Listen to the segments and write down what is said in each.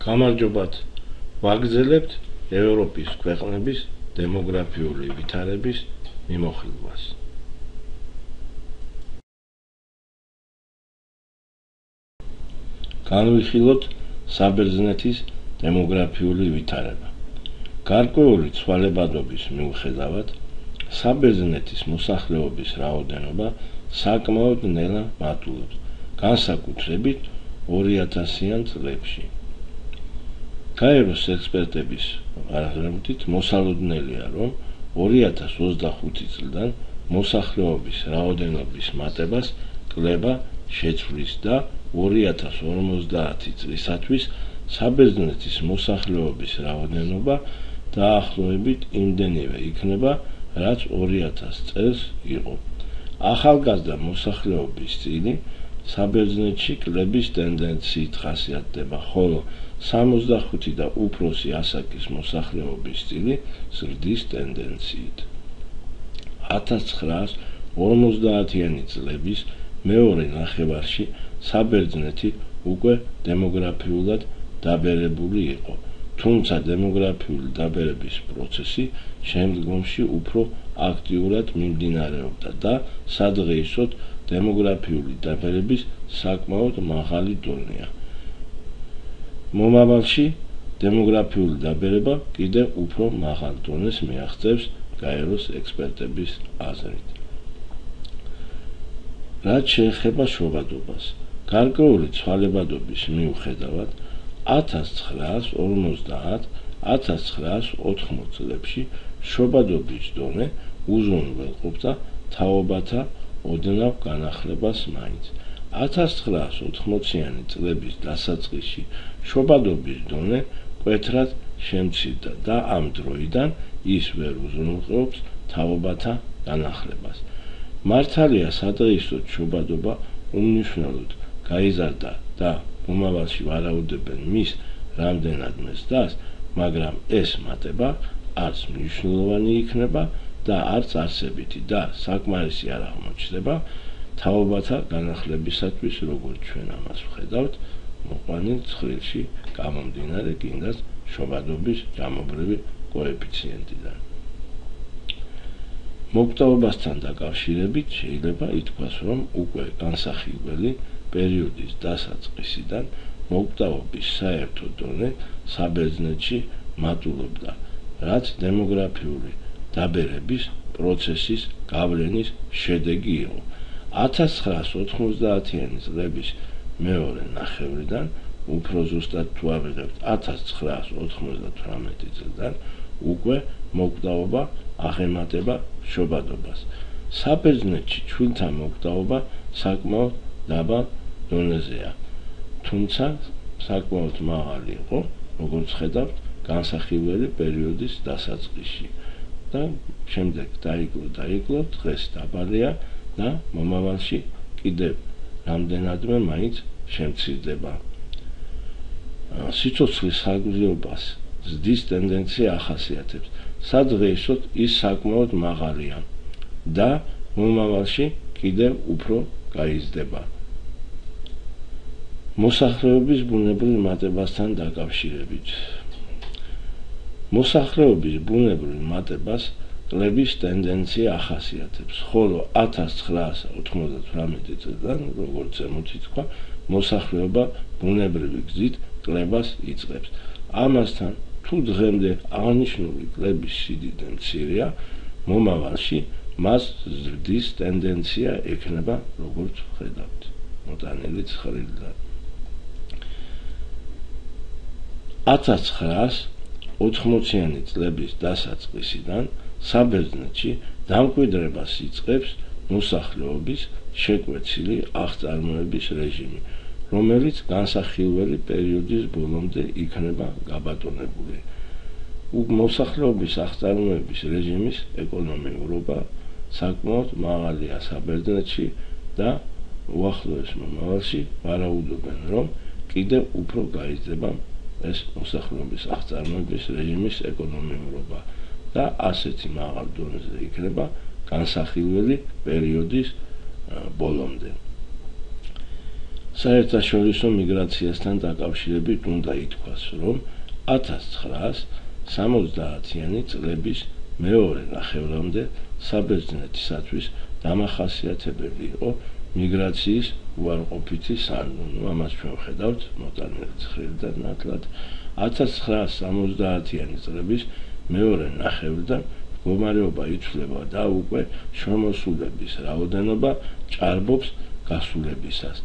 გამარჯობათ, ვაგრძელებთ ევროპის ქვეყნების დემოგრაფიული ვითარების მიმოხილვას. განვიხილოთ საბერძნეთის დემოგრაფიული ვითარება. გარკვეული ცვალებადობის მიუხედავად, საბერძნეთის მოსახლეობის რაოდენობა საკმაოდ ნელა მატულობს, განსაკუთრებით 2000-იან წლებში. გაეროს ექსპერტების აღრამით მოსალოდნელია, რომ 2025 წლიდან მოსახლეობის რაოდენობის მატებას კლება შეცვლის და 2050 წლისათვის საბერძნეთის მოსახლეობის რაოდენობა დაახლოებით იმდენივე იქნება, რაც 2000 წელს იყო. ახალგაზრდა მოსახლეობის წილი საბერძნეთში კლების ტენდენციით ხასიათდება, ხოლო 65 და უფროსი ასაკის მოსახლეობის წილი ზრდის ტენდენციით. 1950-იანი წლების მეორე ნახევარში საბერძნეთი უკვე დემოგრაფიულად დაბერებული იყო, თუმცა დემოგრაფიული დაბერების პროცესი შემდგომში უფრო აქტიურად მიმდინარეობდა და სადღეისოდ დემოგრაფიული დაბერების საკმაოდ მაღალი დონეა. მომავალში დემოგრაფიული დაბერება კიდევ უფრო მაღალ დონეს მიაღწევს გაეროს ექსპერტების აზრით. რაც შეეხება შობადობას, გარკვეული ცვალებადობის მიუხედავად 1950-1980 წლებში შობადობის დონე უზრუნველყოფდა თაობათა ოდნავ განახლებას მაინც. 1980-იანი წლების დასაწყისში შობადობის დონე მკვეთრად შემცირდა და ამ დროიდან ის ვერ უზრუნველყოფს თაობათა განახლებას. მართალია, სადღეისოდ შობადობა უმნიშვნელოდ გაიზარდა და მომავალში ვარაუდობენ მის რამდენადმე ზრდას, მაგრამ ეს მატება არც მნიშვნელოვანი იქნება და არც არსებითი და საკმარისი არ აღმოჩნდება თაობათა განახლებისათვის, როგორც ჩვენ ამას ვხედავთ მოყვანილ ცხრილში გამომდინარე კიდაც შობადობის ჯამობრივი კოეფიციენტიდან. მოკტაობასთან დაკავშირებით შეიძლება ითქვას, რომ უკვე განსახილველი პერიოდის დასაწყისიდან მოკტაობის საერთო დონე საბერძნეთში მატულობდა, რაც დემოგრაფიული დაბერების პროცესის გავლენის შედეგი იყო. 1990-იანი წლების მეორე ნახევრიდან, უფრო ზუსტად თუ ავიღებთ 1998 წლიდან, უკვე მოკტაობა აღემატება შობადობას. საბერძნეთში ჩვილთა მოკტაობა საკმაოდ დაბალ დონეზეა, თუმცა საკმაოდ მაღალი იყო, როგორც ხედავთ, განსახილველი პერიოდის დასაწყისში და შემდეგ დაიკლო, დღეს დაბალია და მომავალში კიდევ რამდენადმე მაინც შემცირდება. სიცოცხლის საგრძელობას ზრდის ტენდენცია ახასიათებს, სადღეისოდ ის საკმაოდ მაღალია და მომავალში კიდევ უფრო გაიზრდება. მოსახლეობის ბუნებრივ მატებასთან დაკავშირებით. მოსახლეობის ბუნებრივ მატებას კლების ტენდენცია ახასიათებს, ხოლო 1998 წლიდან, როგორც ზემოთ ითქვა, მოსახლეობა ბუნებრივი გზით კლებას იწყებს. ამასთან, თუ დღემდე აღნიშნული კლების სიდიდე მცირეა, მომავალში მას ზრდის ტენდენცია ექნება, როგორც ხედავთ, მოტანილი ცხრილიდან. 1980-იანი წლების დასაწყისიდან საბერძნეთში დამკვიდრებას იწყებს მოსახლეობის შეკვეცილი აღწარმოების რეჟიმი, რომელიც განსახილველი პერიოდის ბოლომდე იქნება გაბატონებული. მოსახლეობის აღწარმოების რეჟიმის ეკონომიურობა საკმაოდ მაღალია საბერძნეთში და უახლოეს მომავალში ვარაუდობენ, რომ კიდევ უფრო გაიზრდება ეს მოსახლეობის აღწარმოების რეჟიმის ეკონომიურობა და ასეთი მაღალ დონეზე იქნება განსახილველი პერიოდის ბოლომდე. საერთაშორისო მიგრაციასთან დაკავშირებით უნდა ითქვას, რომ 1970-იანი წლების მეორე ნახევრამდე საბერძნეთისათვის დამახასიათებელი იყო მიგრაციის უარყოფითი სანდო. ამას ჩვენ ვხედავთ მოტანილი ცხრილიდან ნათლად. 1970-იანი წლების მეორე ნახევრიდან მდგომარეობა იცვლება და უკვე შემოსულების რაოდენობა ჭარბობს გასულებისას.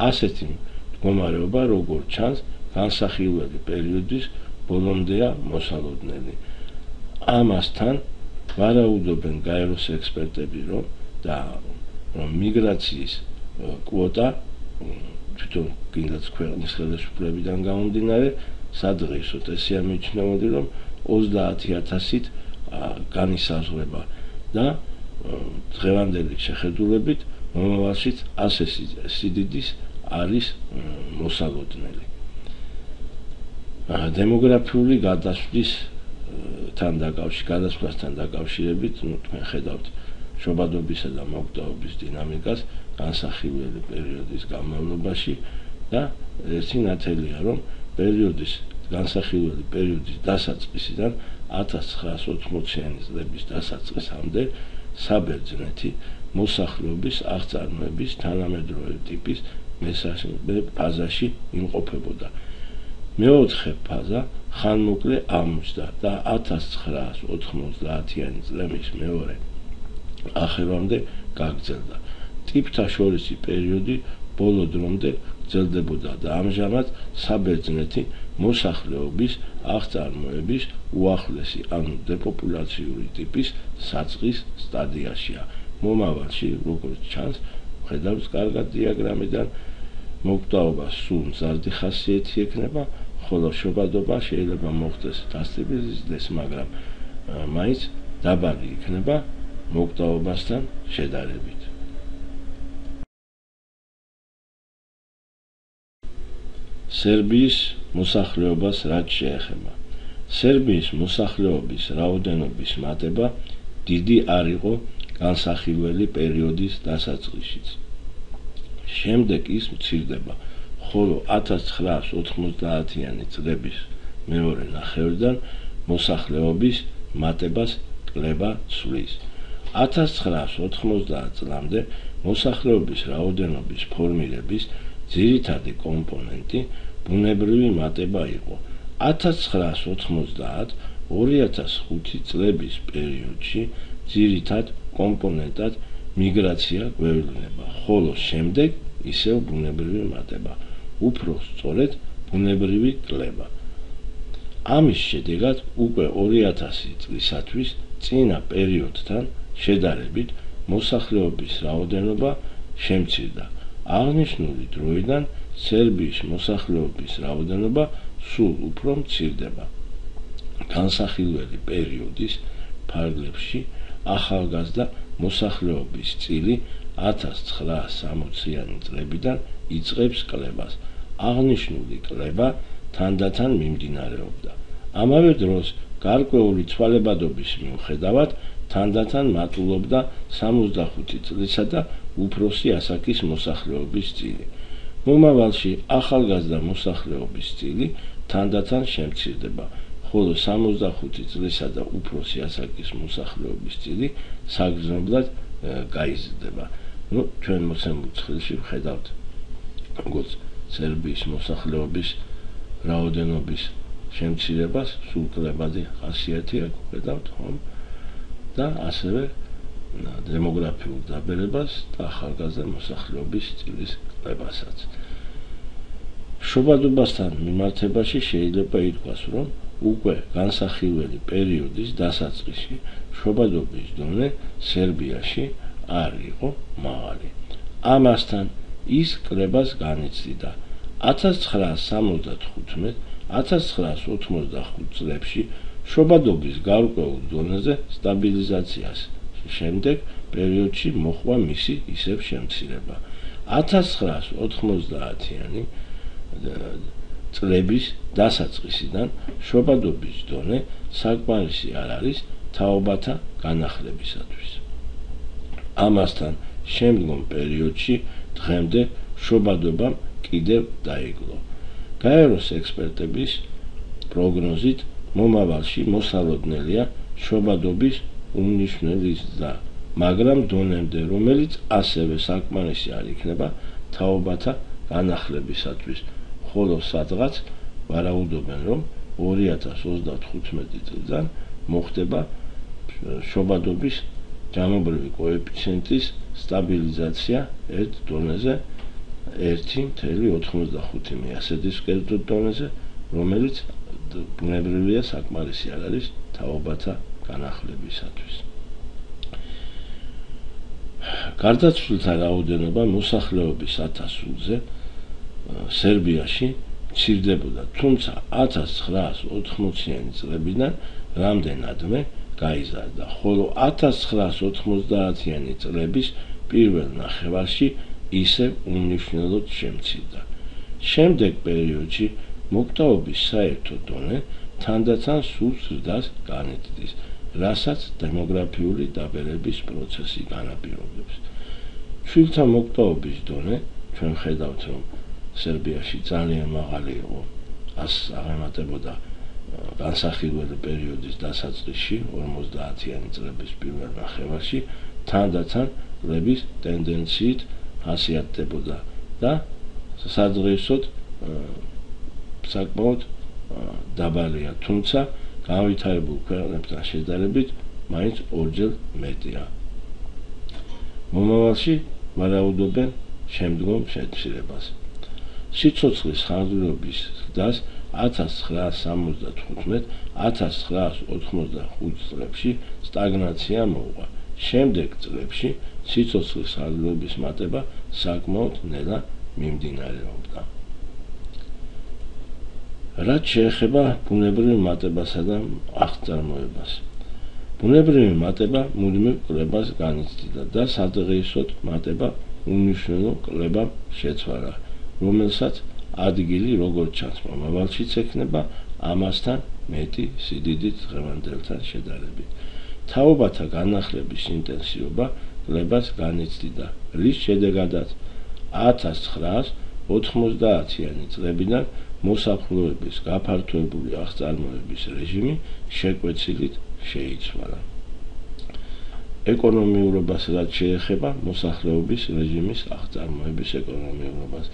ასეთი მდგომარეობა, როგორც ჩანს, განსახილველი პერიოდის ბოლომდეა მოსალოდნელი. ამასთან ვარაუდობენ გაეროს ექსპერტები, რომ მიგრაციის კვოტა თვითონ კიდაც ქვეყნის ხელისუფლებიდან გამომდინარე სადღეისოდ ესეა მიჩნეული, რომ 30,000-ით განისაზღვრება და დღევანდელი შეხედულებით მომავალშიც ასე სიდიდის არის მოსალოდნელი. დემოგრაფიული გადასვლასთან დაკავშირებით თქვენ ხედავთ შობადობისა და მოკვდავობის დინამიკას განსახილველი პერიოდის განმავლობაში და ერთი ნათელია, რომ განსახილველი პერიოდის დასაწყისიდან 1980-იანი წლების დასაწყისამდე საბერძნეთი მოსახლეობის აღწარმოების თანამედროვე ტიპის მესამე ფაზაში იმყოფებოდა. მეოთხე ფაზა ხანმოკლე აღმოჩნდა და 1990-იანი წლების მეორე ახევამდე გაგრძელდა. ტიპთა შორისი პერიოდი ბოლო დრომდე გრძელდებოდა და ამჟამად საბერძნეთი მოსახლეობის აღწარმოების უახლესი, ანუ დეპოპულაციური ტიპის საწყის სტადიაშია. მომავალში, როგორც ჩანს, ხედავთ კარგად დიაგრამიდან, მოკვდავობა სულ მზარდი ხასიათი ექნება, ხოლო შობადობა შეიძლება მოხდეს დასტაბილიზდეს, მაგრამ მაინც დაბალი იქნება მოკვდავობასთან შედარებით. სერბიის მოსახლეობას რაც შეეხება. სერბიის მოსახლეობის რაოდენობის მატება დიდი არ იყო განსახილველი პერიოდის დასაწყისშიც. შემდეგ ის მცირდება, ხოლო 1990-იანი წლების მეორე ნახევრიდან მოსახლეობის მატებას კლება ცვლის. 1990 წლამდე მოსახლეობის რაოდენობის ფორმირების ძირითადი კომპონენტი ბუნებრივი მატება იყო. 1990-2005 წლების პერიოდში ძირითად კომპონენტად მიგრაცია გვევლინება, ხოლო შემდეგ ისევ ბუნებრივი მატება, უფრო სწორედ ბუნებრივი კლება. ამის შედეგად უკვე 2000 წლისათვის წინა პერიოდთან შედარებით მოსახლეობის რაოდენობა შემცირდა. აღნიშნული დროიდან სერბიის მოსახლეობის რაოდენობა სულ უფრო მცირდება. განსახილველი პერიოდის ფარგლებში ახალგაზრდა მოსახლეობის წილი 1960-იანი წლებიდან იწყებს კლებას. აღნიშნული კლება თანდათან მიმდინარეობდა. ამავე დროს გარკვეული ცვალებადობის მიუხედავად თანდათან მატულობდა 65 წლისა და უფროსი ასაკის მოსახლეობის წილი. მომავალში ახალგაზრდა მოსახლეობის წილი თანდათან შემცირდება, ხოლო 65 წლისა და უფროსი ასაკის მოსახლეობის წილი საგრძნობლად გაიზრდება. ჩვენ მოცემულ ცხრილში ვხედავთ, როგორც სერბიის მოსახლეობის რაოდენობის შემცირებას, სულ კლებადი ხასიათი აქ ვხედავთ, ხომ? და ასევე დემოგრაფიულ დაბერებას და ახალგაზრდა მოსახლეობის წილის კლებასაც. შობადობასთან მიმართებაში შეიძლება ითქვას, რომ უკვე განსახილველი პერიოდის დასაწყისში შობადობის დონე სერბიაში არ იყო მაღალი. ამასთან ის კლებას განიცდიდა. 1975-1985 წლებში შობადობის გარკვეულ დონეზე სტაბილიზაციას შემდეგ პერიოდში მოხდა მისი ისევ შემცირება. 1990-იანი წლების დასაწყისიდან შობადობის დონე საკმარისი არ არის თაობათა განახლებისათვის. ამასთან შემდგომ პერიოდში დღემდე შობადობამ კიდევ დაიკლო. გაეროს ექსპერტების პროგნოზით მომავალში მოსალოდნელია შობადობის უმნიშვნელო ზრდა, მაგრამ დონემდე, რომელიც ასევე საკმარისი არ იქნება თაობათა განახლებისათვის, ხოლო სადღაც ვარაუდობენ, რომ 2035 წლიდან მოხდება შობადობის ჯამობრივი კოეფიციენტის სტაბილიზაცია ერთ დონეზე 1,85 მიასედის კერძო დონეზე, რომელიც ბუნებრივია საკმარისი არ არის თაობათა განახლებისათვის. გარდაცვლილთა რაოდენობა მოსახლეობის 1000-ზე სერბიაში მცირდებოდა, თუმცა 1980-იანი წლებიდან რამდენადმე გაიზარდა, ხოლო 1990-იანი წლების პირველ ნახევარში ისევ უმნიშვნელოდ შემცირდა. შემდეგ პერიოდში მოკვდაობის საერთო დონე თანდათან სულ ზრდას განიცდის, რასაც დემოგრაფიული დაბერების პროცესი განაპირობებს. შვილთა მოკვდაობის დონე, ჩვენ ხედავთ, რომ სერბიაში ძალიან მაღალი იყო, აღემატებოდა განსახილველი პერიოდის დასაწყისში 50-იანი წლების პირველ ნახევარში, თანდათან წლების ტენდენციით ხასიათდებოდა და სადღეისოდ საკმაოდ დაბალია, თუმცა განვითარებულ ქვეყნებთან შედარებით მაინც ორჯერ მეტია. მომავალში ვარაუდობენ შემდგომ შემცირებას. სიცოცხლის ხანგრძლივობის ზრდას 1975-1985 წლებში სტაგნაცია მოუღა. შემდეგ წლებში სიცოცხლის ხანგრძლივობის მატება საკმაოდ ნელა მიმდინარეობდა. რაც შეეხება ბუნებრივ მატებასა და აღწარმოებას. ბუნებრივი მატება მუდმივ კლებას განიცდიდა და სადღეისოდ მატება უმნიშვნელო კლებამ შეცვალა, რომელსაც ადგილი როგორც ჩანს მომავალშიც ექნება ამასთან მეტი სიდიდით დღევანდელთან შედარებით. თაობათა განახლების ინტენსივობა კლებას განიცდიდა, რის შედეგადაც 1990-იანი წლებიდან მოსახლეობის გაფართოებული აღწარმოების რეჟიმი შეკვეცილით შეიცვალა. ეკონომიურობას რაც შეეხება მოსახლეობის რეჟიმის აღწარმოების ეკონომიურობას,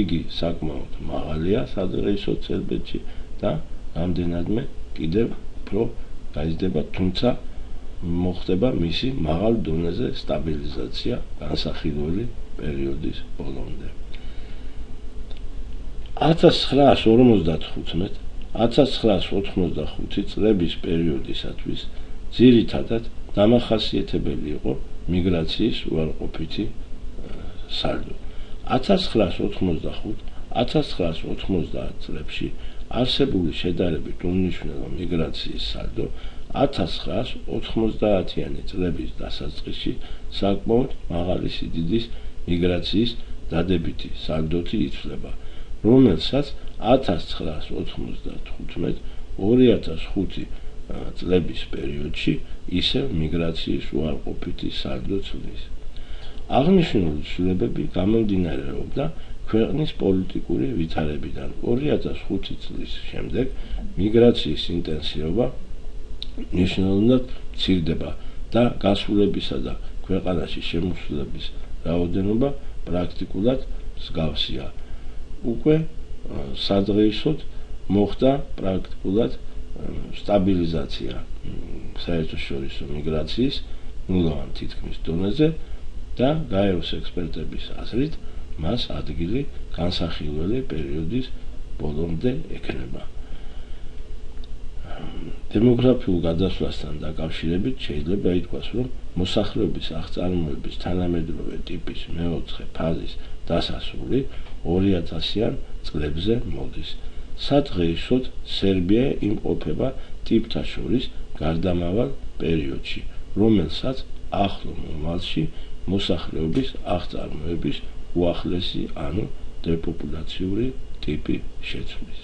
იგი საკმაოდ მაღალია სადღეისოდ სერბეთში და რამდენადმე კიდევ უფრო გაიზრდება, თუმცა მოხდება მისი მაღალ დონეზე სტაბილიზაცია განსახილველი პერიოდის ბოლომდე. 1955-1985 წლების პერიოდისათვის ძირითადად დამახასიათებელი იყო მიგრაციის უარყოფითი სალდო. 1985-1990 წლებში არსებული შედარებით უმნიშვნელო მიგრაციის სალდო 1990-იანი წლების დასაწყისში საკმაოდ მაღალი სიდიდის მიგრაციის დადებითი სალდოთი იცვლება, რომელსაც 1995-2005 წლების პერიოდში ისევ მიგრაციის უარყოფითი სალდო ცვლის. აღნიშნული ცვლილებები გამომდინარეობდა ქვეყნის პოლიტიკური ვითარებიდან. 2005 წლის შემდეგ მიგრაციის ინტენსივობა მნიშვნელოვნად მცირდება და გასვლებისა და ქვეყანაში შემოსვლების რაოდენობა პრაქტიკულად მსგავსია. უკვე სადღეისოდ მოხდა პრაქტიკულად სტაბილიზაცია საერთაშორისო მიგრაციის ნულოვან თითქმის დონეზე და გაეროს ექსპერტების აზრით მას ადგილი განსახილველი პერიოდის ბოლომდე ექნება. დემოგრაფიულ გადასვლასთან დაკავშირებით შეიძლება ითქვას, რომ მოსახლეობის აღწარმოების თანამედროვე ტიპის მეოთხე ფაზის დასასრული 2000-იან წლებზე მოდის. სადღეისოდ სერბია იმყოფება ტიპთა შორის გარდამავალ პერიოდში, რომელსაც ახლო მომავალში მოსახლეობის აღწარმოების უახლესი, ანუ დეპოპულაციური ტიპი შეცვლის.